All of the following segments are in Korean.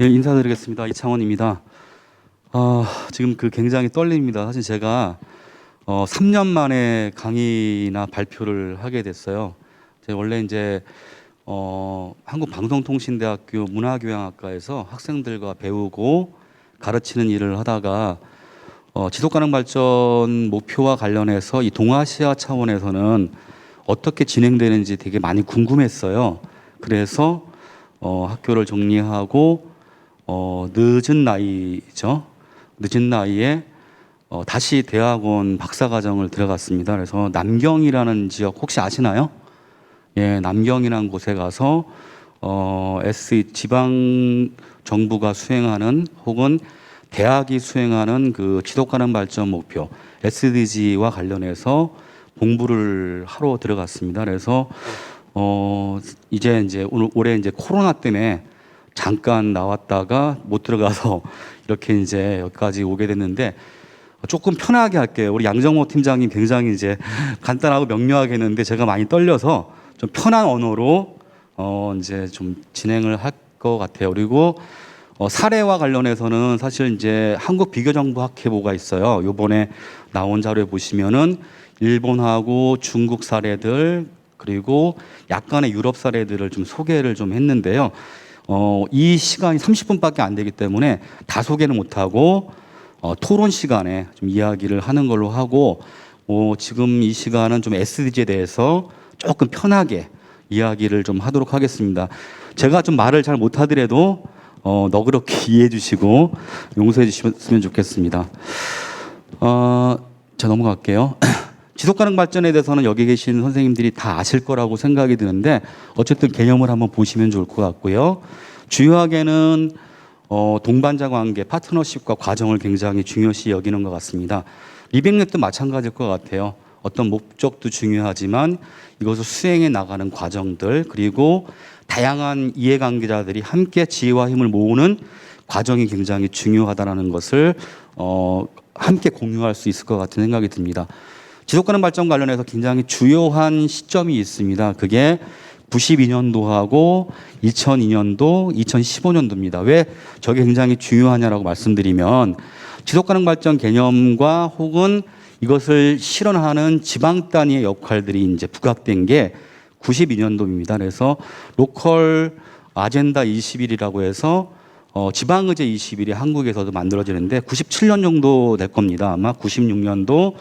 예, 인사드리겠습니다. 이창원입니다. 지금 굉장히 떨립니다. 사실 제가 3년 만에 강의나 발표를 하게 됐어요. 제가 원래 이제 한국방송통신대학교 문화교양학과에서 학생들과 배우고 가르치는 일을 하다가 지속가능 발전 목표와 관련해서 이 동아시아 차원에서는 어떻게 진행되는지 되게 많이 궁금했어요. 그래서 학교를 정리하고 늦은 나이죠. 늦은 나이에 다시 대학원 박사과정을 들어갔습니다. 그래서 남경이라는 지역 혹시 아시나요? 예, 남경이라는 곳에 가서 지방 정부가 수행하는 혹은 대학이 수행하는 그 지속가능 발전 목표 SDG와 관련해서 공부를 하러 들어갔습니다. 그래서 이제 올해 이제 코로나 때문에 잠깐 나왔다가 못 들어가서 이렇게 이제 여기까지 오게 됐는데 조금 편하게 할게요. 우리 양정모 팀장님 굉장히 이제 간단하고 명료하게 했는데 제가 많이 떨려서 좀 편한 언어로 이제 좀 진행을 할 것 같아요. 그리고 사례와 관련해서는 사실 이제 한국 비교정보학회보가 있어요. 요번에 나온 자료에 보시면은 일본하고 중국 사례들 그리고 약간의 유럽 사례들을 좀 소개를 좀 했는데요. 이 시간이 30분밖에 안 되기 때문에 다 소개는 못하고 토론 시간에 좀 이야기를 하는 걸로 하고 지금 이 시간은 좀 SDG에 대해서 조금 편하게 이야기를 좀 하도록 하겠습니다. 제가 좀 말을 잘 못하더라도 너그럽게 이해해 주시고 용서해 주시면 좋겠습니다. 자, 넘어갈게요. 지속가능 발전에 대해서는 여기 계신 선생님들이 다 아실 거라고 생각이 드는데 어쨌든 개념을 한번 보시면 좋을 것 같고요. 주요하게는 동반자 관계, 파트너십과 과정을 굉장히 중요시 여기는 것 같습니다. 리빙랩도 마찬가지일 것 같아요. 어떤 목적도 중요하지만 이것을 수행해 나가는 과정들 그리고 다양한 이해관계자들이 함께 지혜와 힘을 모으는 과정이 굉장히 중요하다는 것을 함께 공유할 수 있을 것 같은 생각이 듭니다. 지속가능 발전 관련해서 굉장히 주요한 시점이 있습니다. 그게 92년도하고 2002년도, 2015년도입니다. 왜 저게 굉장히 중요하냐라고 말씀드리면 지속가능 발전 개념과 혹은 이것을 실현하는 지방 단위의 역할들이 이제 부각된 게 92년도입니다. 그래서 로컬 아젠다 21이라고 해서 지방의제 21이 한국에서도 만들어지는데 97년 정도 될 겁니다. 아마 96년도,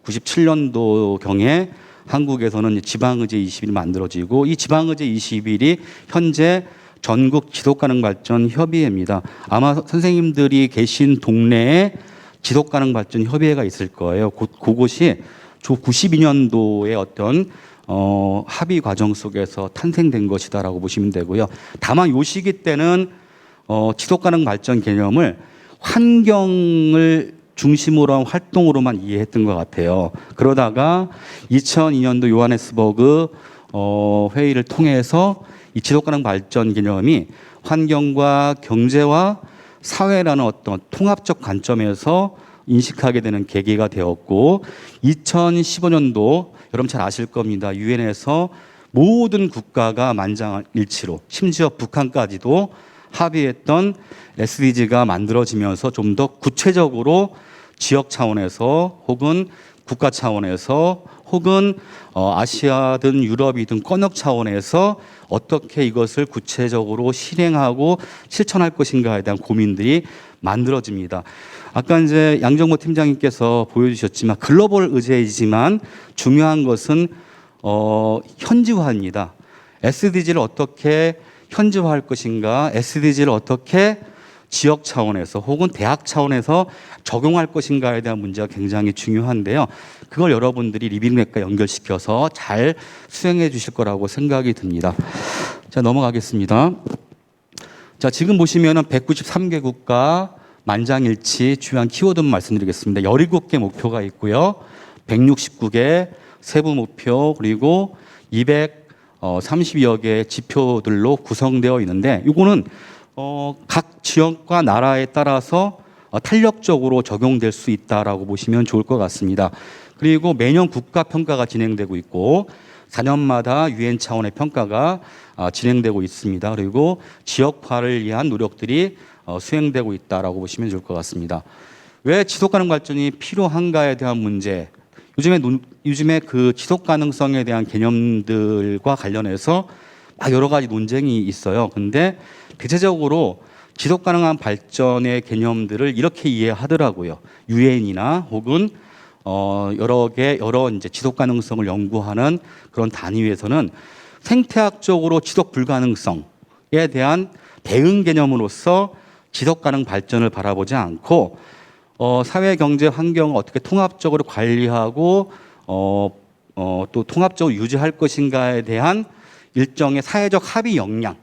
97년도 경에 한국에서는 지방의제 21이 만들어지고 이 지방의제 21이 현재 전국 지속가능 발전 협의회입니다. 아마 선생님들이 계신 동네에 지속가능 발전 협의회가 있을 거예요. 그곳이 92년도에 어떤 합의 과정 속에서 탄생된 것이다라고 보시면 되고요. 다만 요 시기 때는 지속가능 발전 개념을 환경을 중심으로 한 활동으로만 이해했던 것 같아요. 그러다가 2002년도 요하네스버그 회의를 통해서 이 지속가능 발전 개념이 환경과 경제와 사회라는 어떤 통합적 관점에서 인식하게 되는 계기가 되었고 2015년도 여러분 잘 아실 겁니다. 유엔에서 모든 국가가 만장일치로 심지어 북한까지도 합의했던 SDG가 만들어지면서 좀 더 구체적으로 지역 차원에서 혹은 국가 차원에서 혹은 아시아든 유럽이든 건역 차원에서 어떻게 이것을 구체적으로 실행하고 실천할 것인가에 대한 고민들이 만들어집니다. 아까 이제 양정모 팀장님께서 보여주셨지만 글로벌 의제이지만 중요한 것은 현지화입니다. SDG를 어떻게 현지화할 것인가, SDG를 어떻게 지역 차원에서 혹은 대학 차원에서 적용할 것인가에 대한 문제가 굉장히 중요한데요. 그걸 여러분들이 리빙랩과 연결시켜서 잘 수행해 주실 거라고 생각이 듭니다. 자, 넘어가겠습니다. 자, 지금 보시면은 193개 국가 만장일치 주요한 키워드만 말씀드리겠습니다. 17개 목표가 있고요. 169개 세부 목표 그리고 230여 개의 지표들로 구성되어 있는데 이거는 각 지역과 나라에 따라서 탄력적으로 적용될 수 있다라고 보시면 좋을 것 같습니다. 그리고 매년 국가 평가가 진행되고 있고 4년마다 유엔 차원의 평가가 진행되고 있습니다. 그리고 지역화를 위한 노력들이 수행되고 있다라고 보시면 좋을 것 같습니다. 왜 지속가능 발전이 필요한가에 대한 문제, 요즘에 그 지속 가능성에 대한 개념들과 관련해서 여러 가지 논쟁이 있어요. 근데 대체적으로 지속 가능한 발전의 개념들을 이렇게 이해하더라고요. 유엔이나 혹은 여러 이제 지속 가능성을 연구하는 그런 단위에서는 생태학적으로 지속 불가능성에 대한 대응 개념으로서 지속 가능 발전을 바라보지 않고 사회, 경제, 환경을 어떻게 통합적으로 관리하고 또 통합적으로 유지할 것인가에 대한 일정의 사회적 합의 역량,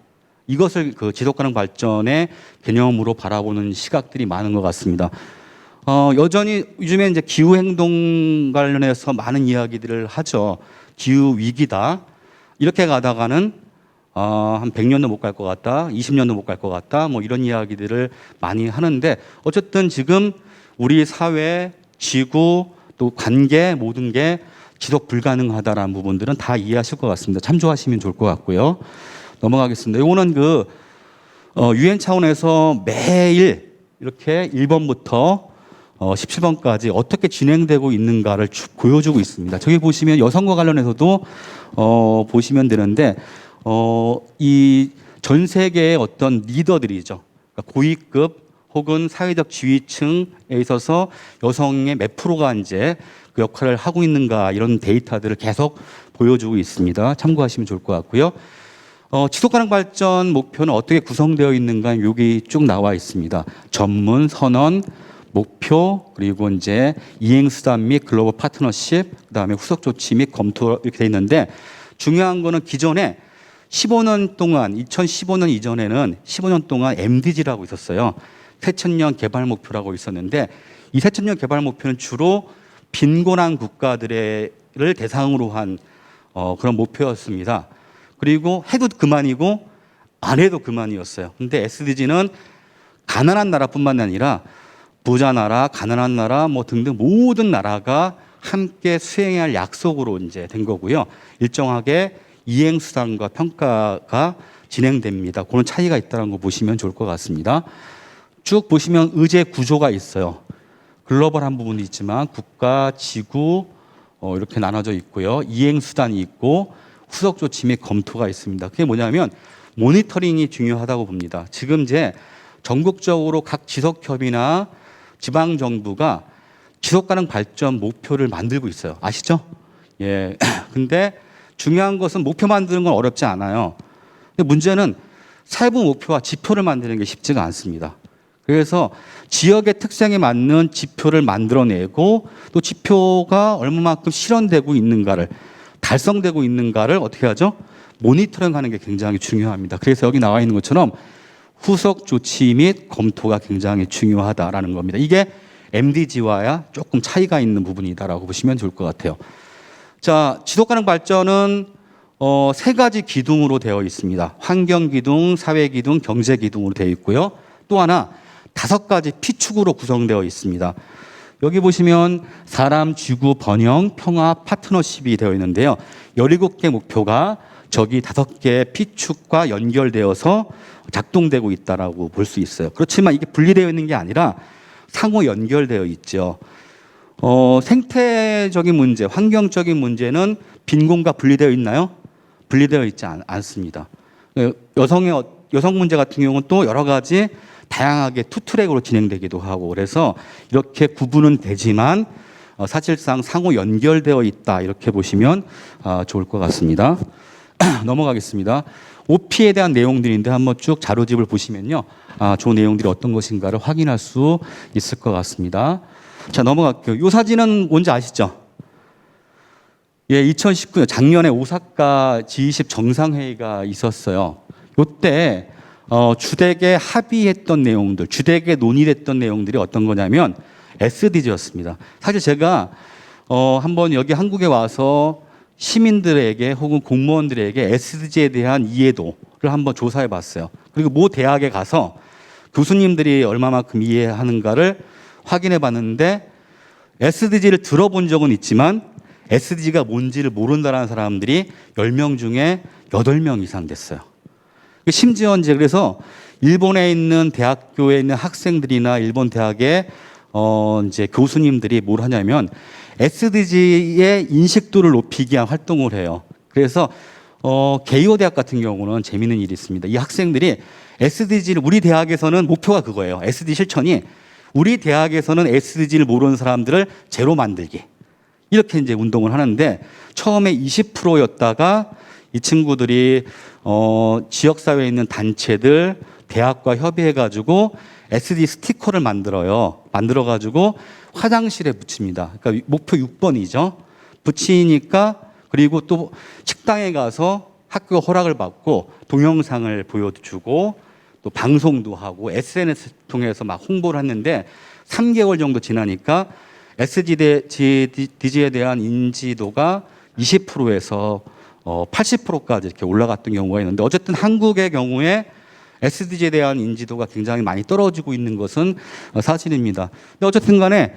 이것을 그 지속 가능 발전의 개념으로 바라보는 시각들이 많은 것 같습니다. 여전히 요즘에 이제 기후 행동 관련해서 많은 이야기들을 하죠. 기후 위기다. 이렇게 가다가는 한 100년도 못 갈 것 같다. 20년도 못 갈 것 같다. 뭐 이런 이야기들을 많이 하는데 어쨌든 지금 우리 사회, 지구, 또 관계 모든 게 지속 불가능하다라는 부분들은 다 이해하실 것 같습니다. 참조하시면 좋을 것 같고요. 넘어가겠습니다. 이거는 그 유엔 차원에서 매일 이렇게 1번부터 17번까지 어떻게 진행되고 있는가를 보여주고 있습니다. 저기 보시면 여성과 관련해서도 보시면 되는데 이 전 세계의 어떤 리더들이죠. 그러니까 고위급 혹은 사회적 지위층에 있어서 여성의 몇 프로가 이제 그 역할을 하고 있는가, 이런 데이터들을 계속 보여주고 있습니다. 참고하시면 좋을 것 같고요. 지속가능 발전 목표는 어떻게 구성되어 있는가, 여기 쭉 나와 있습니다. 전문, 선언, 목표, 그리고 이제 이행수단 및 글로벌 파트너십, 그다음에 후속 조치 및 검토, 이렇게 돼 있는데, 중요한 거는 기존에 15년 동안, 2015년 이전에는 15년 동안 MDG라고 있었어요. 새천년 개발 목표라고 있었는데, 이 새천년 개발 목표는 주로 빈곤한 국가들을 대상으로 한 그런 목표였습니다. 그리고 해도 그만이고 안 해도 그만이었어요. 근데 SDG는 가난한 나라뿐만 아니라 부자 나라, 가난한 나라 뭐 등등 모든 나라가 함께 수행해야 할 약속으로 이제 된 거고요. 일정하게 이행 수단과 평가가 진행됩니다. 그런 차이가 있다는 거 보시면 좋을 것 같습니다. 쭉 보시면 의제 구조가 있어요. 글로벌한 부분이 있지만 국가, 지구 이렇게 나눠져 있고요. 이행 수단이 있고 후속 조치 및 검토가 있습니다. 그게 뭐냐면 모니터링이 중요하다고 봅니다. 지금 이제 전국적으로 각 지속협의나 지방 정부가 지속 가능 발전 목표를 만들고 있어요. 아시죠? 예. 근데 중요한 것은 목표 만드는 건 어렵지 않아요. 근데 문제는 세부 목표와 지표를 만드는 게 쉽지가 않습니다. 그래서 지역의 특성에 맞는 지표를 만들어내고 또 지표가 얼마만큼 실현되고 있는가를, 달성되고 있는가를 어떻게 하죠? 모니터링하는 게 굉장히 중요합니다. 그래서 여기 나와 있는 것처럼 후속 조치 및 검토가 굉장히 중요하다라는 겁니다. 이게 MDG와야 조금 차이가 있는 부분이다라고 보시면 좋을 것 같아요. 자, 지속가능 발전은 세 가지 기둥으로 되어 있습니다. 환경 기둥, 사회 기둥, 경제 기둥으로 되어 있고요. 또 하나 5가지 P축으로 구성되어 있습니다. 여기 보시면 사람, 지구, 번영, 평화, 파트너십이 되어 있는데요. 17개 목표가 저기 5개의 P축과 연결되어서 작동되고 있다라고 볼 수 있어요. 그렇지만 이게 분리되어 있는 게 아니라 상호 연결되어 있죠. 생태적인 문제, 환경적인 문제는 빈곤과 분리되어 있나요? 분리되어 있지 않습니다. 여성 문제 같은 경우는 또 여러 가지 다양하게 투트랙으로 진행되기도 하고, 그래서 이렇게 구분은 되지만 사실상 상호 연결되어 있다, 이렇게 보시면 좋을 것 같습니다. 넘어가겠습니다. OP에 대한 내용들인데 한번 쭉 자료집을 보시면요, 좋은 내용들이 어떤 것인가를 확인할 수 있을 것 같습니다. 자, 넘어갈게요. 이 사진은 뭔지 아시죠? 예, 2019년 작년에 오사카 G20 정상회의가 있었어요. 이때 주되게 합의했던 내용들, 주되게 논의됐던 내용들이 어떤 거냐면 SDG였습니다. 사실 제가 한번 여기 한국에 와서 시민들에게 혹은 공무원들에게 SDG에 대한 이해도를 한번 조사해 봤어요. 그리고 모 대학에 가서 교수님들이 얼마만큼 이해하는가를 확인해 봤는데 SDG를 들어본 적은 있지만 SDG가 뭔지를 모른다는 사람들이 10명 중에 8명 이상 됐어요. 심지어 이제 그래서 일본에 있는 대학교에 있는 학생들이나 일본 대학의 이제 교수님들이 뭘 하냐면 SDG의 인식도를 높이기 위한 활동을 해요. 그래서 게이오 대학 같은 경우는 재미있는 일이 있습니다. 이 학생들이 SDG를 우리 대학에서는 목표가 그거예요. SDG 실천이 우리 대학에서는 SDG를 모르는 사람들을 제로 만들기. 이렇게 이제 운동을 하는데 처음에 20%였다가 이 친구들이 지역사회에 있는 단체들, 대학과 협의해가지고 SD 스티커를 만들어요. 만들어가지고 화장실에 붙입니다. 그러니까 목표 6번이죠. 붙이니까 그리고 또 식당에 가서 학교 허락을 받고 동영상을 보여주고 또 방송도 하고 SNS 통해서 막 홍보를 했는데 3개월 정도 지나니까 SDG에 대한 인지도가 20%에서 80%까지 이렇게 올라갔던 경우가 있는데 어쨌든 한국의 경우에 SDG에 대한 인지도가 굉장히 많이 떨어지고 있는 것은 사실입니다. 근데 어쨌든 간에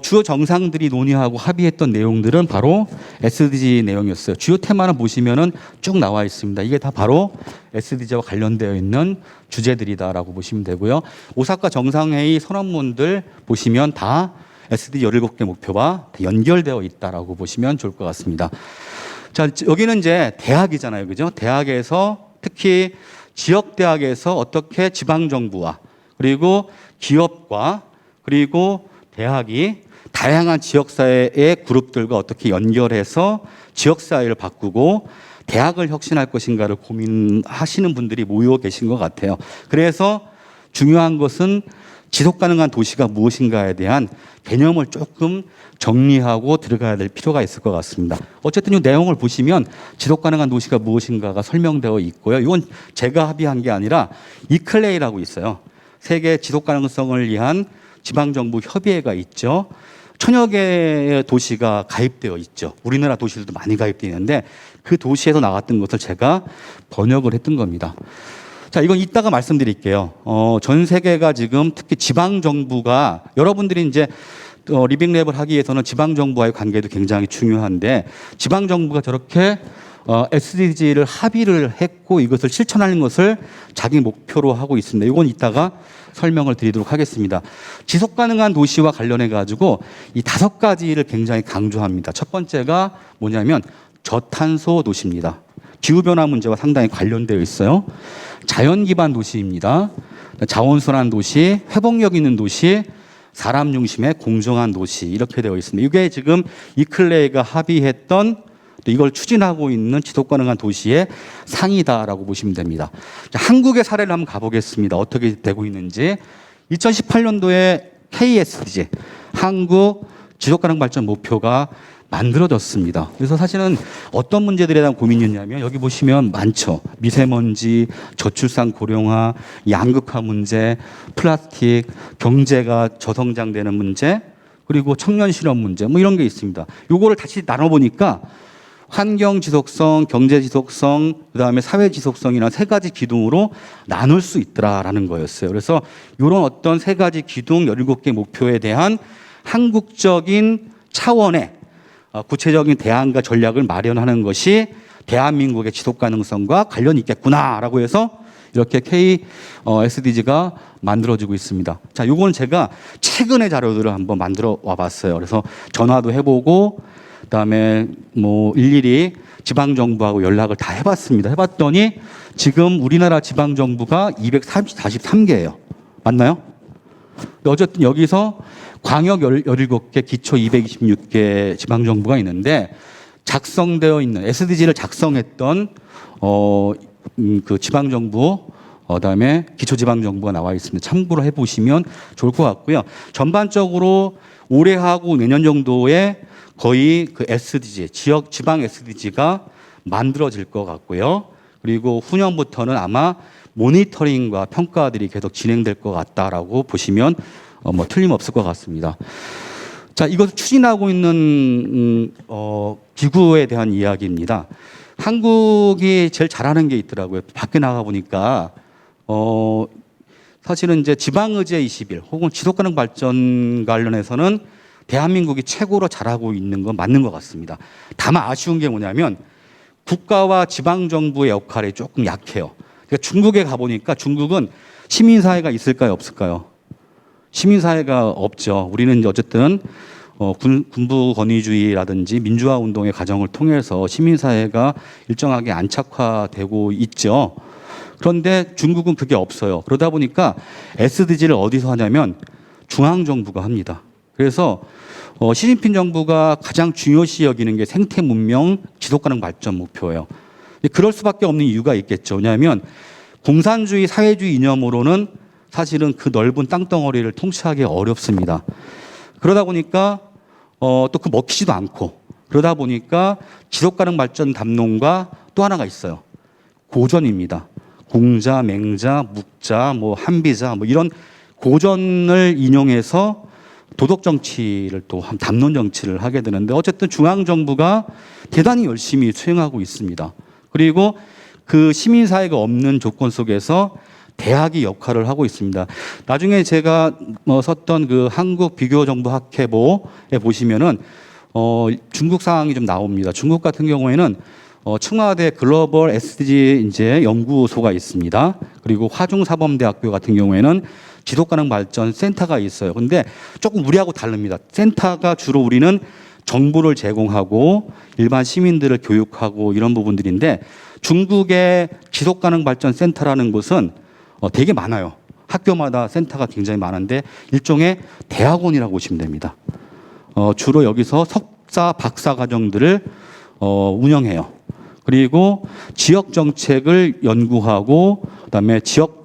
주요 정상들이 논의하고 합의했던 내용들은 바로 SDG 내용이었어요. 주요 테마는 보시면은 쭉 나와 있습니다. 이게 다 바로 SDG와 관련되어 있는 주제들이다라고 보시면 되고요. 오사카 정상회의 선언문들 보시면 다 SDG 17개 목표와 연결되어 있다라고 보시면 좋을 것 같습니다. 자, 여기는 이제 대학이잖아요. 그죠? 대학에서 특히 지역 대학에서 어떻게 지방 정부와 그리고 기업과 그리고 대학이 다양한 지역 사회의 그룹들과 어떻게 연결해서 지역 사회를 바꾸고 대학을 혁신할 것인가를 고민하시는 분들이 모여 계신 것 같아요. 그래서 중요한 것은 지속 가능한 도시가 무엇인가에 대한 개념을 조금 정리하고 들어가야 될 필요가 있을 것 같습니다. 어쨌든 이 내용을 보시면 지속 가능한 도시가 무엇인가가 설명되어 있고요. 이건 제가 합의한 게 아니라 이클레이라고 있어요. 세계 지속 가능성을 위한 지방정부 협의회가 있죠. 1000여 개의 도시가 가입되어 있죠. 우리나라 도시들도 많이 가입되어 있는데 그 도시에서 나왔던 것을 제가 번역을 했던 겁니다. 자, 이건 이따가 말씀드릴게요. 전 세계가 지금 특히 지방정부가 여러분들이 이제 리빙랩을 하기 위해서는 지방정부와의 관계도 굉장히 중요한데 지방정부가 저렇게 SDG를 합의를 했고 이것을 실천하는 것을 자기 목표로 하고 있습니다. 이건 이따가 설명을 드리도록 하겠습니다. 지속 가능한 도시와 관련해 가지고 이 5가지를 굉장히 강조합니다. 첫 번째가 뭐냐면 저탄소 도시입니다. 기후변화 문제와 상당히 관련되어 있어요. 자연 기반 도시입니다. 자원순환 도시, 회복력 있는 도시, 사람 중심의 공정한 도시 이렇게 되어 있습니다. 이게 지금 이클레이가 합의했던 이걸 추진하고 있는 지속 가능한 도시의 상이다라고 보시면 됩니다. 자, 한국의 사례를 한번 가보겠습니다. 어떻게 되고 있는지. 2018년도에 KSDG 한국 지속 가능 발전 목표가 만들어졌습니다. 그래서 사실은 어떤 문제들에 대한 고민이었냐면 여기 보시면 많죠. 미세먼지, 저출산 고령화, 양극화 문제, 플라스틱, 경제가 저성장되는 문제, 그리고 청년 실업 문제 뭐 이런 게 있습니다. 요거를 다시 나눠보니까 환경 지속성, 경제 지속성, 그다음에 사회 지속성이나 3가지 기둥으로 나눌 수 있더라라는 거였어요. 그래서 이런 어떤 3가지 기둥 17개 목표에 대한 한국적인 차원의 구체적인 대안과 전략을 마련하는 것이 대한민국의 지속 가능성과 관련이 있겠구나라고 해서 이렇게 KSDG가 만들어지고 있습니다. 자, 요거는 제가 최근의 자료들을 한번 만들어 와 봤어요. 그래서 전화도 해보고 그다음에 뭐 일일이 지방 정부하고 연락을 다 해봤습니다. 해봤더니 지금 우리나라 지방 정부가 243개예요. 맞나요? 어쨌든 여기서 광역 17개, 기초 226개 지방 정부가 있는데 작성되어 있는 SDG를 작성했던 그 지방 정부 그다음에 기초 지방 정부가 나와 있습니다. 참고로 해보시면 좋을 것 같고요. 전반적으로 올해하고 내년 정도에 거의 그 SDG 지역 지방 SDG가 만들어질 것 같고요. 그리고 후년부터는 아마 모니터링과 평가들이 계속 진행될 것 같다라고 보시면 뭐 틀림없을 것 같습니다. 자, 이것을 추진하고 있는 기구에 대한 이야기입니다. 한국이 제일 잘하는 게 있더라고요. 밖에 나가 보니까 사실은 이제 지방의제 20일 혹은 지속가능 발전 관련해서는 대한민국이 최고로 잘하고 있는 건 맞는 것 같습니다. 다만 아쉬운 게 뭐냐면 국가와 지방정부의 역할이 조금 약해요. 그러니까 중국에 가보니까 중국은 시민사회가 있을까요? 없을까요? 시민사회가 없죠. 우리는 이제 어쨌든 군부 권위주의라든지 민주화 운동의 과정을 통해서 시민사회가 일정하게 안착화되고 있죠. 그런데 중국은 그게 없어요. 그러다 보니까 SDG를 어디서 하냐면 중앙정부가 합니다. 그래서 시진핑 정부가 가장 중요시 여기는 게 생태 문명 지속가능 발전 목표예요. 그럴 수밖에 없는 이유가 있겠죠. 왜냐하면 공산주의 사회주의 이념으로는 사실은 그 넓은 땅덩어리를 통치하기 어렵습니다. 그러다 보니까 또 그 먹히지도 않고 그러다 보니까 지속가능 발전 담론과 또 하나가 있어요. 고전입니다. 공자, 맹자, 묵자, 한비자 이런 고전을 인용해서 도덕 정치를 또 담론 정치를 하게 되는데 어쨌든 중앙 정부가 대단히 열심히 수행하고 있습니다. 그리고 그 시민사회가 없는 조건 속에서 대학이 역할을 하고 있습니다. 나중에 제가 썼던 그 한국 비교정보학회보에 보시면은 중국 사항이 좀 나옵니다. 중국 같은 경우에는 청와대 글로벌 SDG 이제 연구소가 있습니다. 그리고 화중사범대학교 같은 경우에는 지속가능 발전 센터가 있어요. 근데 조금 우리하고 다릅니다. 센터가 주로 우리는 정보를 제공하고 일반 시민들을 교육하고 이런 부분들인데 중국의 지속가능 발전 센터라는 곳은 되게 많아요. 학교마다 센터가 굉장히 많은데 일종의 대학원이라고 보시면 됩니다. 주로 여기서 석사, 박사 과정들을 운영해요. 그리고 지역 정책을 연구하고 그다음에 지역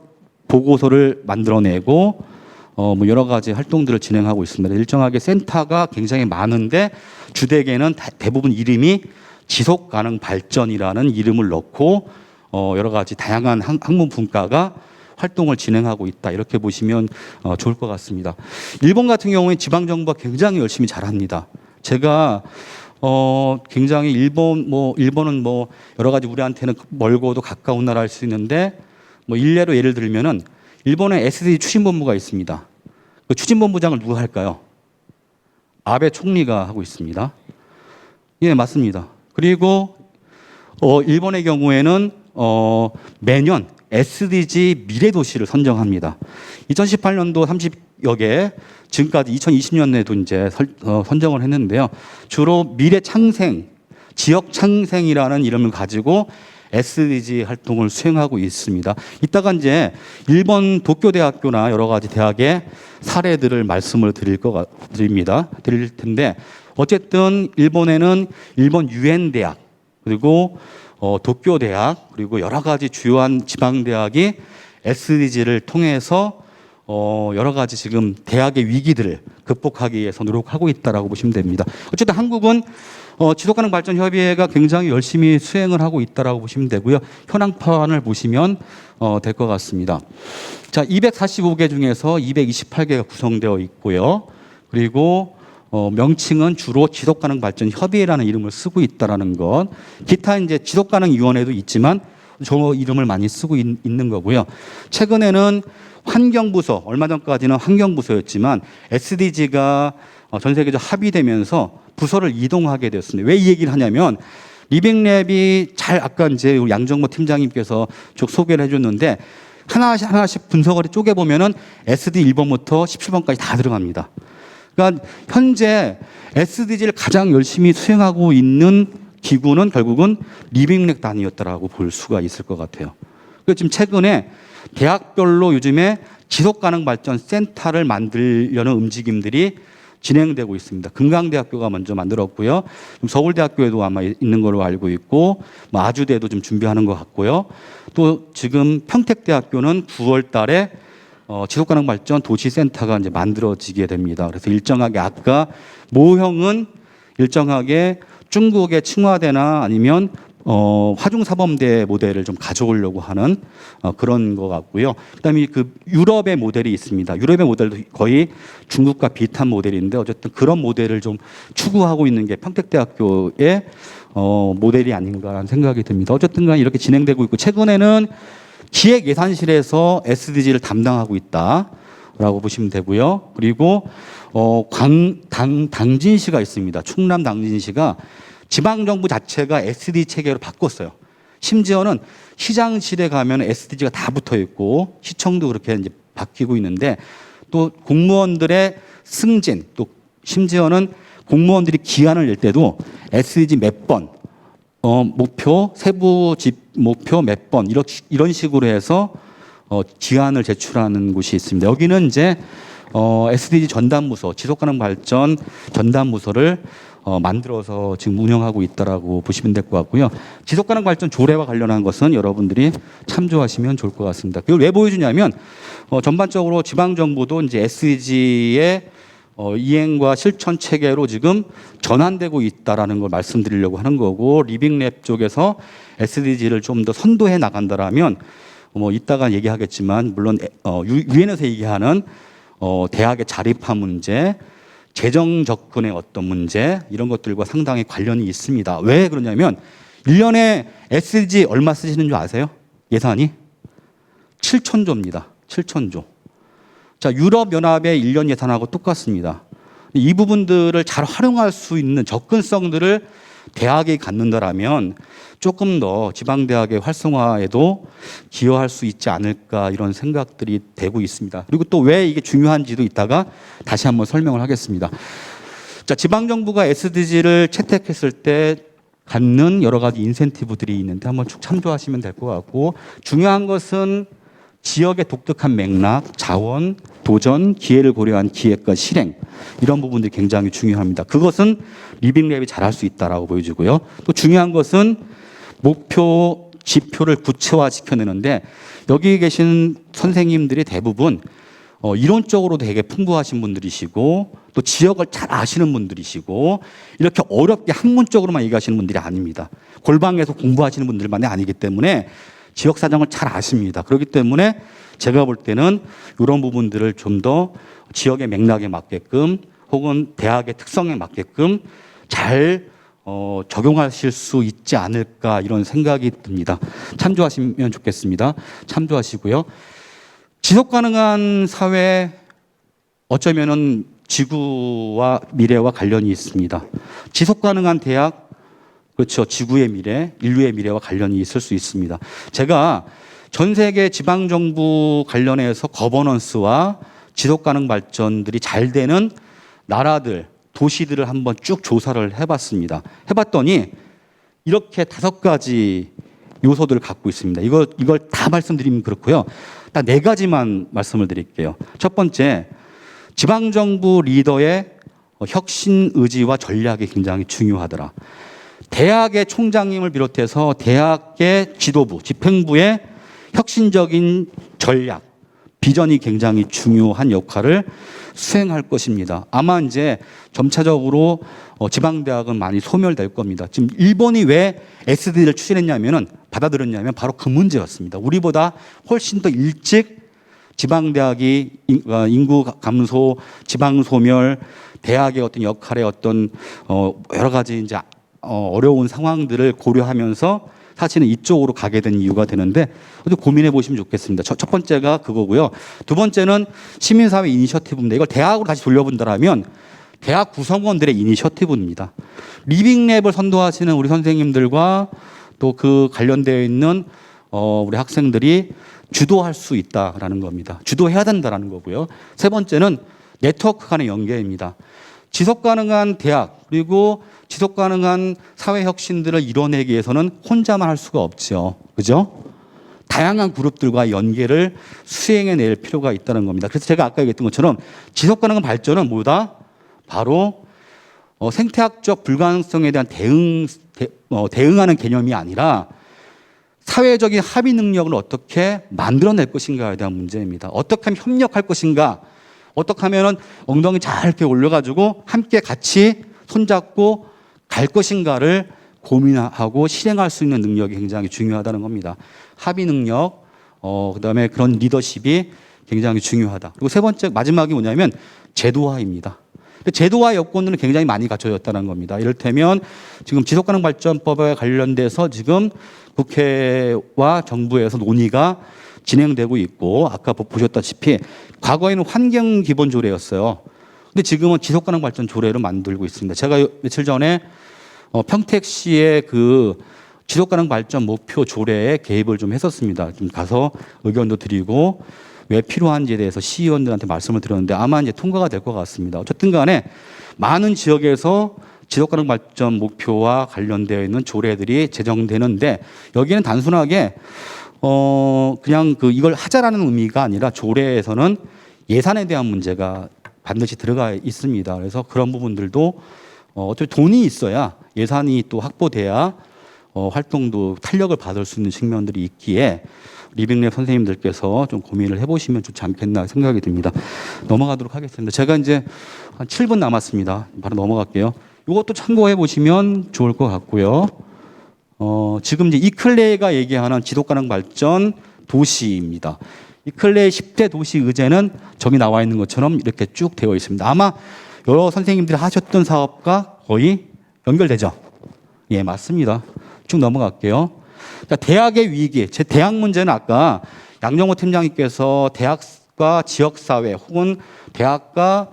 보고서를 만들어내고 여러 가지 활동들을 진행하고 있습니다. 일정하게 센터가 굉장히 많은데 주되게는 대부분 이름이 지속가능 발전이라는 이름을 넣고 여러 가지 다양한 학문 분과가 활동을 진행하고 있다. 이렇게 보시면 좋을 것 같습니다. 일본 같은 경우에 지방정부가 굉장히 열심히 잘합니다. 제가 굉장히 일본은 여러 가지 우리한테는 멀고도 가까운 나라일 수 있는데 일례로 예를 들면은 일본의 SDG 추진본부가 있습니다. 그 추진본부장을 누가 할까요? 아베 총리가 하고 있습니다. 예, 맞습니다. 그리고 일본의 경우에는 매년 SDG 미래도시를 선정합니다. 2018년도 30여 개, 지금까지 2020년에도 이제 선정을 했는데요. 주로 미래 창생, 지역 창생이라는 이름을 가지고 SDG 활동을 수행하고 있습니다. 이따가 이제 일본 도쿄대학교나 여러 가지 대학의 사례들을 말씀을 드릴 텐데 어쨌든 일본에는 일본 유엔 대학 그리고 도쿄대학 그리고 여러 가지 주요한 지방대학이 SDG를 통해서 여러 가지 지금 대학의 위기들을 극복하기 위해서 노력하고 있다라고 보시면 됩니다. 어쨌든 한국은 지속가능 발전 협의회가 굉장히 열심히 수행을 하고 있다라고 보시면 되고요. 현황판을 보시면 될 것 같습니다. 자, 245개 중에서 228개가 구성되어 있고요. 그리고 명칭은 주로 지속가능 발전 협의회라는 이름을 쓰고 있다라는 것. 기타 이제 지속가능 위원회도 있지만 저 이름을 많이 쓰고 있는 거고요. 최근에는 환경부서, 얼마 전까지는 환경부서였지만 SDG가 전 세계적으로 합의되면서 부서를 이동하게 되었습니다. 왜 이 얘기를 하냐면 리빙랩이 잘 아까 이제 우리 양정모 팀장님께서 쭉 소개를 해줬는데 하나씩 분석을 쪼개보면은 SD 1번부터 17번까지 다 들어갑니다. 그러니까 현재 SDG를 가장 열심히 수행하고 있는 기구는 결국은 리빙랩 단위였다라고 볼 수가 있을 것 같아요. 그래서 지금 최근에 대학별로 요즘에 지속가능 발전 센터를 만들려는 움직임들이 진행되고 있습니다. 금강대학교가 먼저 만들었고요. 서울대학교에도 아마 있는 걸로 알고 있고, 아주대도 좀 준비하는 것 같고요. 또 지금 평택대학교는 9월 달에 지속가능 발전 도시센터가 이제 만들어지게 됩니다. 그래서 일정하게 아까 모형은 일정하게 중국의 칭화대나 아니면 화중사범대 모델을 좀 가져오려고 하는 그런 것 같고요. 그다음에 그 유럽의 모델이 있습니다. 유럽의 모델도 거의 중국과 비슷한 모델인데 어쨌든 그런 모델을 좀 추구하고 있는 게 평택대학교의 모델이 아닌가라는 생각이 듭니다. 어쨌든 간에 이렇게 진행되고 있고 최근에는 기획예산실에서 SDG를 담당하고 있다라고 보시면 되고요. 그리고 당진시가 있습니다. 충남 당진시가 지방정부 자체가 SD 체계로 바꿨어요. 심지어는 시장실에 가면 SDG가 다 붙어 있고 시청도 그렇게 이제 바뀌고 있는데 또 공무원들의 승진 또 심지어는 공무원들이 기한을 낼 때도 SDG 몇 번, 목표, 세부 목표 몇 번 이런 식으로 해서 기한을 제출하는 곳이 있습니다. 여기는 이제 SDG 전담부서, 지속가능 발전 전담부서를 만들어서 지금 운영하고 있다라고 보시면 될 것 같고요. 지속가능 발전 조례와 관련한 것은 여러분들이 참조하시면 좋을 것 같습니다. 그걸 왜 보여주냐면 전반적으로 지방 정부도 이제 SDG의 이행과 실천 체계로 지금 전환되고 있다라는 걸 말씀드리려고 하는 거고 리빙랩 쪽에서 SDG를 좀 더 선도해 나간다라면 뭐 이따가 얘기하겠지만 물론 유엔에서 얘기하는 대학의 자립화 문제, 재정 접근의 어떤 문제 이런 것들과 상당히 관련이 있습니다. 왜 그러냐면 1년에 SDG 얼마 쓰시는 줄 아세요? 예산이 7천조입니다. 7천조. 자, 유럽연합의 1년 예산하고 똑같습니다. 이 부분들을 잘 활용할 수 있는 접근성들을 대학이 갖는다라면 조금 더 지방대학의 활성화에도 기여할 수 있지 않을까 이런 생각들이 되고 있습니다. 그리고 또 왜 이게 중요한지도 이따가 다시 한번 설명을 하겠습니다. 자, 지방정부가 SDG를 채택했을 때 갖는 여러 가지 인센티브들이 있는데 한번 쭉 참조하시면 될 것 같고 중요한 것은 지역의 독특한 맥락, 자원, 도전, 기회를 고려한 기획과 실행 이런 부분들이 굉장히 중요합니다. 그것은 리빙랩이 잘할 수 있다라고 보여지고요. 또 중요한 것은 목표, 지표를 구체화시켜내는데 여기 계신 선생님들이 대부분 이론적으로 되게 풍부하신 분들이시고 또 지역을 잘 아시는 분들이시고 이렇게 어렵게 학문적으로만 얘기하시는 분들이 아닙니다. 골방에서 공부하시는 분들만이 아니기 때문에 지역 사정을 잘 아십니다. 그렇기 때문에 제가 볼 때는 이런 부분들을 좀 더 지역의 맥락에 맞게끔 혹은 대학의 특성에 맞게끔 잘 적용하실 수 있지 않을까 이런 생각이 듭니다. 참조하시면 좋겠습니다. 참조하시고요. 지속 가능한 사회 어쩌면은 지구와 미래와 관련이 있습니다. 지속 가능한 대학 그렇죠. 지구의 미래, 인류의 미래와 관련이 있을 수 있습니다. 제가 전 세계 지방정부 관련해서 거버넌스와 지속가능 발전들이 잘 되는 나라들, 도시들을 한번 쭉 조사를 해봤습니다. 해봤더니 이렇게 5가지 요소들을 갖고 있습니다. 이걸 다 말씀드리면 그렇고요. 딱 4가지만 말씀을 드릴게요. 첫 번째, 지방정부 리더의 혁신 의지와 전략이 굉장히 중요하더라. 대학의 총장님을 비롯해서 대학의 지도부, 집행부의 혁신적인 전략, 비전이 굉장히 중요한 역할을 수행할 것입니다. 아마 이제 점차적으로 지방대학은 많이 소멸될 겁니다. 지금 일본이 왜 SDG를 추진했냐면은 받아들였냐면 바로 그 문제였습니다. 우리보다 훨씬 더 일찍 지방대학이 인구 감소, 지방 소멸, 대학의 어떤 역할의 어떤 여러 가지 이제 어려운 상황들을 고려하면서 사실은 이쪽으로 가게 된 이유가 되는데 고민해 보시면 좋겠습니다. 첫 번째가 그거고요. 두 번째는 시민사회 이니셔티브인데 이걸 대학으로 다시 돌려본다라면 대학 구성원들의 이니셔티브입니다. 리빙랩을 선도하시는 우리 선생님들과 또 그 관련되어 있는 우리 학생들이 주도할 수 있다라는 겁니다. 주도해야 된다라는 거고요. 세 번째는 네트워크 간의 연계입니다. 지속 가능한 대학 그리고 지속 가능한 사회 혁신들을 이뤄내기 위해서는 혼자만 할 수가 없죠. 그죠? 다양한 그룹들과 연계를 수행해낼 필요가 있다는 겁니다. 그래서 제가 아까 얘기했던 것처럼 지속 가능한 발전은 뭐다? 바로 생태학적 불가능성에 대한 대응하는 개념이 아니라 사회적인 합의 능력을 어떻게 만들어낼 것인가에 대한 문제입니다. 어떻게 하면 협력할 것인가? 어떻게 하면 엉덩이 잘 이렇게 올려가지고 함께 같이 손잡고 갈 것인가를 고민하고 실행할 수 있는 능력이 굉장히 중요하다는 겁니다. 합의 능력, 그다음에 그런 리더십이 굉장히 중요하다. 그리고 세 번째 마지막이 뭐냐면 제도화입니다. 제도화 여건들은 굉장히 많이 갖춰졌다는 겁니다. 이를테면 지금 지속가능발전법에 관련돼서 지금 국회와 정부에서 논의가 진행되고 있고 아까 보셨다시피 과거에는 환경기본조례였어요. 근데 지금은 지속가능 발전 조례를 만들고 있습니다. 제가 며칠 전에 평택시의 그 지속가능 발전 목표 조례에 개입을 좀 했었습니다. 좀 가서 의견도 드리고 왜 필요한지에 대해서 시의원들한테 말씀을 드렸는데 아마 이제 통과가 될 것 같습니다. 어쨌든 간에 많은 지역에서 지속가능 발전 목표와 관련되어 있는 조례들이 제정되는데 여기는 단순하게 그냥 이걸 하자라는 의미가 아니라 조례에서는 예산에 대한 문제가 반드시 들어가 있습니다. 그래서 그런 부분들도 어차피 돈이 있어야 예산이 또 확보돼야 활동도 탄력을 받을 수 있는 측면들이 있기에 리빙랩 선생님들께서 좀 고민을 해보시면 좋지 않겠나 생각이 듭니다. 넘어가도록 하겠습니다. 제가 이제 한 7분 남았습니다. 바로 넘어갈게요. 이것도 참고해 보시면 좋을 것 같고요. 지금 이제 이클레이가 얘기하는 지속가능 발전 도시입니다. 이클레이 10대 도시 의제는 저기 나와 있는 것처럼 이렇게 쭉 되어 있습니다. 아마 여러 선생님들이 하셨던 사업과 거의 연결되죠? 예, 맞습니다. 쭉 넘어갈게요. 자, 대학의 위기. 제 대학 문제는 아까 양정호 팀장님께서 대학과 지역사회 혹은 대학과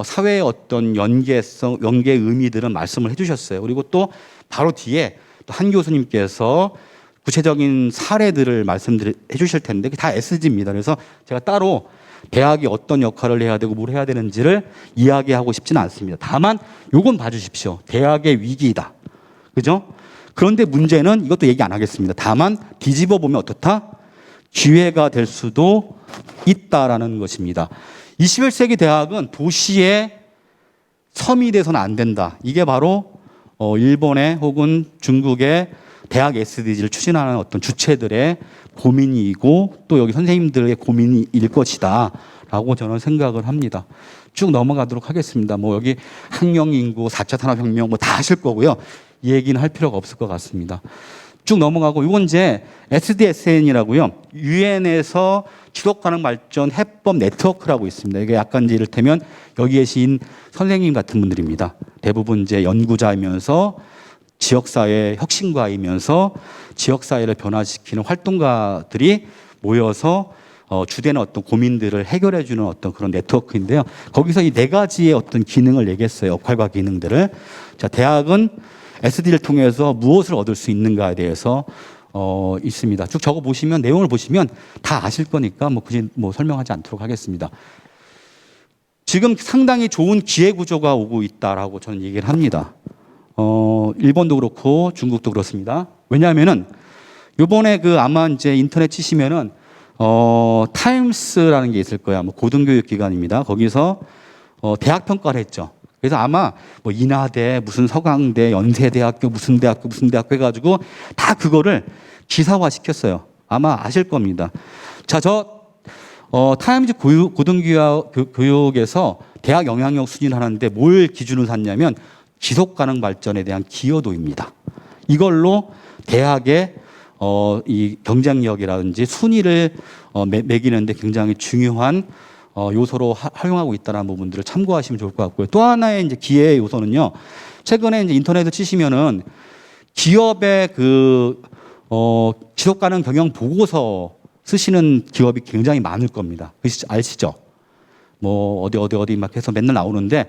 사회의 어떤 연계성, 연계 의미들은 말씀을 해주셨어요. 그리고 또 바로 뒤에 또 한 교수님께서 구체적인 사례들을 말씀해 주실 텐데 그게 다 SDG입니다. 그래서 제가 따로 대학이 어떤 역할을 해야 되고 뭘 해야 되는지를 이야기하고 싶지는 않습니다. 다만 요건 봐주십시오. 대학의 위기이다. 그죠? 그런데 문제는 이것도 얘기 안 하겠습니다. 다만 뒤집어 보면 어떻다? 기회가 될 수도 있다라는 것입니다. 21세기 대학은 도시의 섬이 돼서는 안 된다. 이게 바로 일본의 혹은 중국의 대학 SDG를 추진하는 어떤 주체들의 고민이고 또 여기 선생님들의 고민일 것이다 라고 저는 생각을 합니다. 쭉 넘어가도록 하겠습니다. 뭐 여기 학령인구, 4차 산업혁명 뭐 다 하실 거고요. 이 얘기는 할 필요가 없을 것 같습니다. 쭉 넘어가고 이건 이제 SDSN이라고요. 유엔에서 지속가능 발전 해법 네트워크라고 있습니다. 이게 약간 이제 이를테면 여기 계신 선생님 같은 분들입니다. 대부분 이제 연구자이면서 지역사회 혁신가이면서 지역사회를 변화시키는 활동가들이 모여서 주되는 어떤 고민들을 해결해주는 어떤 그런 네트워크인데요. 거기서 이 네 가지의 어떤 기능을 얘기했어요. 역할과 기능들을. 자, 대학은 SD를 통해서 무엇을 얻을 수 있는가에 대해서 있습니다. 쭉 적어 보시면 내용을 보시면 다 아실 거니까 뭐 굳이 뭐 설명하지 않도록 하겠습니다. 지금 상당히 좋은 기회 구조가 오고 있다라고 저는 얘기를 합니다. 일본도 그렇고 중국도 그렇습니다. 왜냐하면은 요번에 아마 이제 인터넷 치시면은 타임스라는 게 있을 거야. 뭐 고등교육 기관입니다. 거기서 대학 평가를 했죠. 그래서 아마 뭐 인하대, 무슨 서강대, 연세대학교, 무슨 대학교 해가지고 다 그거를 기사화 시켰어요. 아마 아실 겁니다. 자, 타임즈 고등교육에서 대학 영향력 순위를 하는데 뭘 기준으로 삼냐면 지속 가능 발전에 대한 기여도입니다. 이걸로 대학의 이 경쟁력이라든지 순위를 매기는데 굉장히 중요한 요소로 활용하고 있다는 부분들을 참고하시면 좋을 것 같고요. 또 하나의 이제 기회 요소는요. 최근에 이제 인터넷에 치시면은 기업의 지속 가능 경영 보고서 쓰시는 기업이 굉장히 많을 겁니다. 아시죠? 뭐 어디 막 해서 맨날 나오는데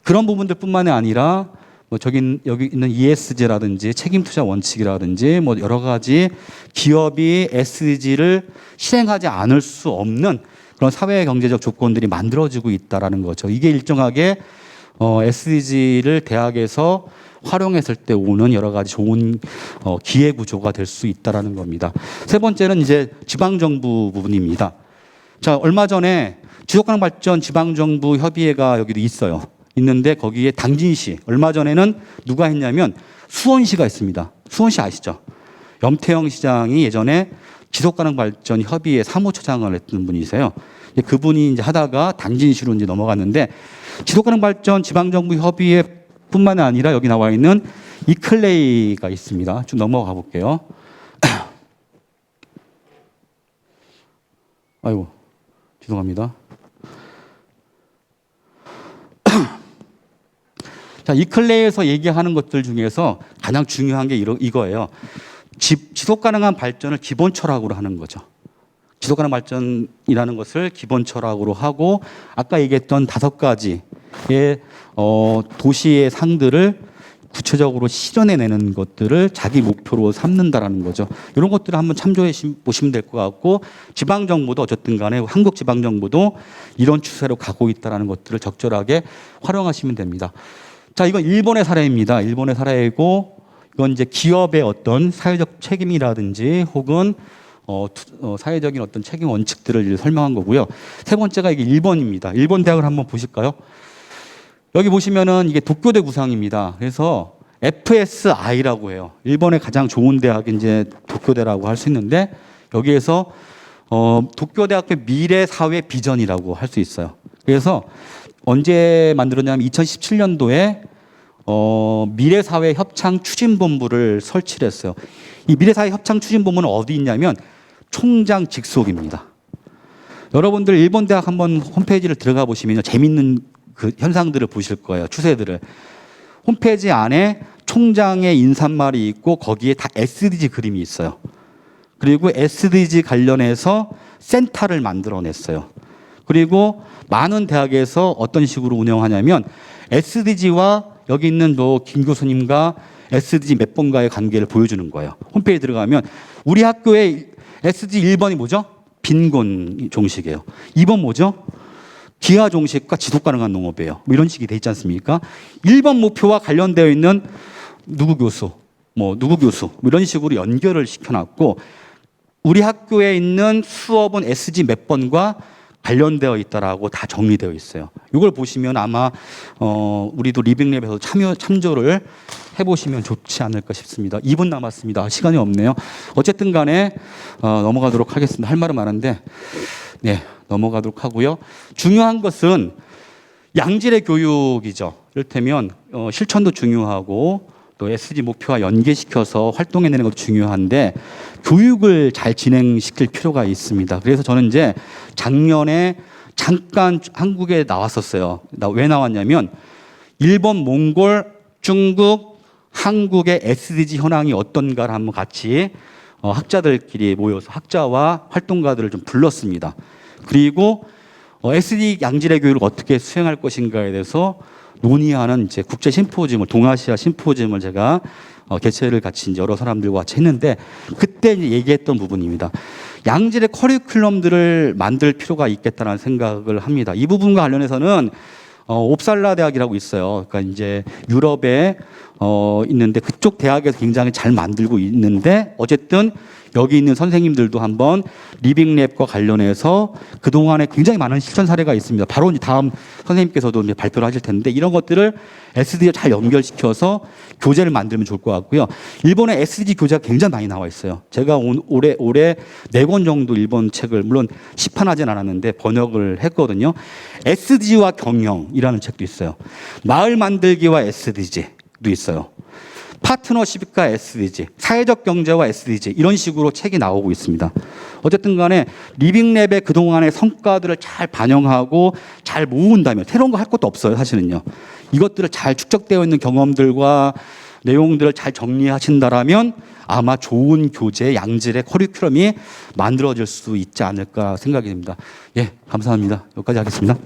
그런 부분들뿐만이 아니라 뭐 여기 있는 ESG라든지 책임 투자 원칙이라든지 뭐 여러 가지 기업이 SDG를 실행하지 않을 수 없는 그런 사회 경제적 조건들이 만들어지고 있다라는 거죠. 이게 일정하게 SDG를 대학에서 활용했을 때 오는 여러 가지 좋은 기회 구조가 될 수 있다라는 겁니다. 세 번째는 이제 지방정부 부분입니다. 자, 얼마 전에 지속가능 발전 지방정부 협의회가 여기도 있는데 거기에 당진시, 얼마 전에는 누가 했냐면 수원시가 있습니다. 수원시 아시죠? 염태영 시장이 예전에 지속가능 발전 협의회 사무처장을 했던 분이세요. 그분이 이제 하다가 당진시로 이제 넘어갔는데 지속가능 발전 지방정부 협의회뿐만 아니라 여기 나와 있는 이클레이가 있습니다. 좀 넘어가 볼게요. 아이고, 죄송합니다. 자, 이클레이에서 얘기하는 것들 중에서 가장 중요한 게 이거예요. 지속 가능한 발전을 기본 철학으로 하는 거죠. 지속 가능 발전이라는 것을 기본 철학으로 하고 아까 얘기했던 5가지 도시의 상들을 구체적으로 실현해내는 것들을 자기 목표로 삼는다라는 거죠. 이런 것들을 한번 참조해 보시면 될 것 같고, 지방정부도 어쨌든 간에 한국 지방정부도 이런 추세로 가고 있다는 것들을 적절하게 활용하시면 됩니다. 자, 이건 일본의 사례입니다. 일본의 사례이고, 이건 이제 기업의 어떤 사회적 책임이라든지 혹은 사회적인 어떤 책임 원칙들을 설명한 거고요. 세 번째가 이게 일본입니다. 일본 대학을 한번 보실까요? 여기 보시면은 이게 도쿄대 구상입니다. 그래서 FSI라고 해요. 일본의 가장 좋은 대학이 이제 도쿄대라고 할 수 있는데, 여기에서 도쿄대학교 미래 사회 비전이라고 할 수 있어요. 그래서 언제 만들었냐면 2017년도에 미래사회 협창 추진본부를 설치를 했어요. 이 미래사회 협창 추진본부는 어디 있냐면 총장 직속입니다. 여러분들 일본 대학 한번 홈페이지를 들어가 보시면 재밌는 그 현상들을 보실 거예요. 추세들을. 홈페이지 안에 총장의 인사말이 있고 거기에 다 SDG 그림이 있어요. 그리고 SDG 관련해서 센터를 만들어냈어요. 그리고 많은 대학에서 어떤 식으로 운영하냐면 SDG와 여기 있는 김 교수님과 SDG 몇 번가의 관계를 보여주는 거예요. 홈페이지 들어가면 우리 학교의 SDG 1번이 뭐죠? 빈곤 종식이에요. 2번 뭐죠? 기하 종식과 지속 가능한 농업이에요. 뭐 이런 식이 돼 있지 않습니까? 1번 목표와 관련되어 있는 누구 교수 뭐 이런 식으로 연결을 시켜놨고, 우리 학교에 있는 수업은 SG 몇 번과 관련되어 있다라고 다 정리되어 있어요. 이걸 보시면 아마 우리도 리빙랩에서 참조를 해보시면 좋지 않을까 싶습니다. 2분 남았습니다. 시간이 없네요. 어쨌든 간에 넘어가도록 하겠습니다. 할 말은 많은데 네, 넘어가도록 하고요. 중요한 것은 양질의 교육이죠. 이를테면 실천도 중요하고 또 SG 목표와 연계시켜서 활동해내는 것도 중요한데, 교육을 잘 진행시킬 필요가 있습니다. 그래서 저는 이제 작년에 잠깐 한국에 나왔었어요. 왜 나왔냐면 일본, 몽골, 중국, 한국의 SDG 현황이 어떤가를 한번 같이 학자들끼리 모여서 학자와 활동가들을 좀 불렀습니다. 그리고 SDG 양질의 교육을 어떻게 수행할 것인가에 대해서 논의하는 이제 국제 심포지엄을, 동아시아 심포지엄을 제가 개최를 같이 이제 여러 사람들과 같이 했는데, 그때 이제 얘기했던 부분입니다. 양질의 커리큘럼들을 만들 필요가 있겠다는 생각을 합니다. 이 부분과 관련해서는 옵살라 대학이라고 있어요. 그러니까 이제 유럽에 있는데 그쪽 대학에서 굉장히 잘 만들고 있는데, 어쨌든 여기 있는 선생님들도 한번 리빙랩과 관련해서 그동안에 굉장히 많은 실천 사례가 있습니다. 바로 이제 다음 선생님께서도 이제 발표를 하실 텐데, 이런 것들을 SDG에 잘 연결시켜서 교재를 만들면 좋을 것 같고요. 일본의 SDG 교재가 굉장히 많이 나와 있어요. 제가 올해 4권 정도 일본 책을, 물론 시판하진 않았는데 번역을 했거든요. SDG와 경영이라는 책도 있어요. 마을 만들기와 SDG도 있어요. 파트너십과 SDG, 사회적 경제와 SDG, 이런 식으로 책이 나오고 있습니다. 어쨌든 간에 리빙랩의 그동안의 성과들을 잘 반영하고 잘 모은다면 새로운 거 할 것도 없어요, 사실은요. 이것들을 잘 축적되어 있는 경험들과 내용들을 잘 정리하신다라면 아마 좋은 교재, 양질의 커리큘럼이 만들어질 수 있지 않을까 생각이 듭니다. 예, 감사합니다. 여기까지 하겠습니다.